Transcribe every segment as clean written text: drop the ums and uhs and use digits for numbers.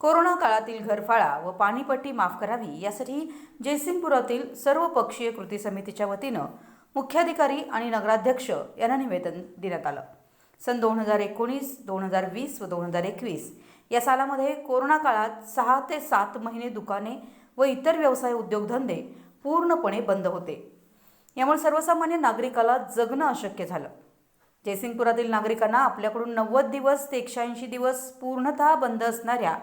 Corona काळातील घरफाळा व पाणीपट्टी माफ करावी यासाठी जयसिंगपुरातील सर्वपक्षीय कृती समितीच्या वतीनं मुख्याधिकारी आणि नगराध्यक्ष यांना निवेदन देण्यात आलं। सन 2019, 2020 व 2021 या सालामध्ये कोरोना काळात 6 ते 7 महिने दुकाने व इतर व्यवसाय उद्योगधंदे पूर्णपणे बंद होते। यामुळे सर्वसामान्य नागरिकाला जगणं अशक्य झालं। जयसिंगपुरातील नागरिकांना आपल्याकडून 90 दिवस ते 180 दिवस पूर्णतः बंद असणाऱ्या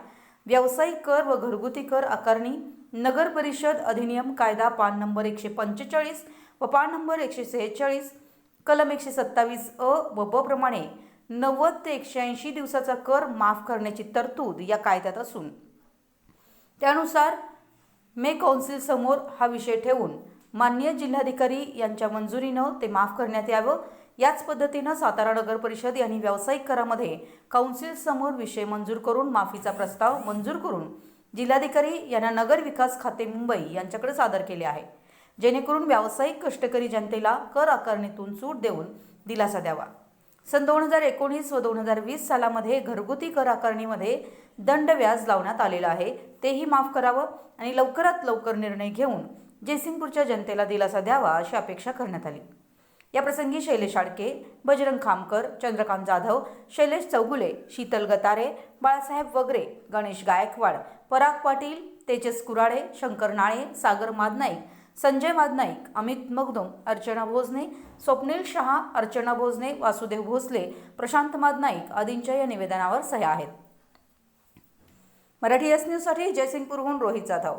व्यावसायिक कर व घरगुती कर आकारणी, नगर परिषद अधिनियम कायदा पान नंबर 145 व पान नंबर 146, कलम 127 अ व ब प्रमाणे 90 ते 180 दिवसाचा कर माफ करण्याची तरतूद या कायद्यात असून त्यानुसार मे कौन्सिल समोर हा विषय ठेवून माननीय जिल्हाधिकारी यांच्या मंजुरीनं ते माफ करण्यात यावं। याच पद्धतीनं सातारा नगर परिषद यांनी व्यावसायिक करामध्ये कौन्सिल समोर विषय मंजूर करून माफीचा प्रस्ताव मंजूर करून जिल्हाधिकारी यांना नगर विकास खाते मुंबई यांच्याकडे सादर केले आहे, जेणेकरून व्यावसायिक कष्टकरी जनतेला कर आकारणीतून सूट देऊन दिलासा द्यावा। सन 2019 व 2020 सालामध्ये घरगुती कर आकारणीमध्ये दंड व्याज लावण्यात आलेलं आहे, तेही माफ करावं आणि लवकरात लवकर निर्णय घेऊन जयसिंगपूरच्या जनतेला दिलासा द्यावा अशी अपेक्षा करण्यात आली। या प्रसंगी शैलेश आडके, बजरंग खामकर, चंद्रकांत जाधव, शैलेश चौगुले, शीतल गतारे, बाळासाहेब वगरे, गणेश गायकवाड, पराग पाटील, तेजस कुराडे, शंकर नाळे, सागर मादनाईक, संजय मादनाईक, अमित मगदुम, अर्चना भोसले, स्वप्नील शहा, अर्चना भोसले, वासुदेव भोसले, प्रशांत मादनाईक आदींच्या या निवेदनावर सह्या आहेत। मराठी एस न्यूजसाठी जयसिंगपूरहून रोहित जाधव।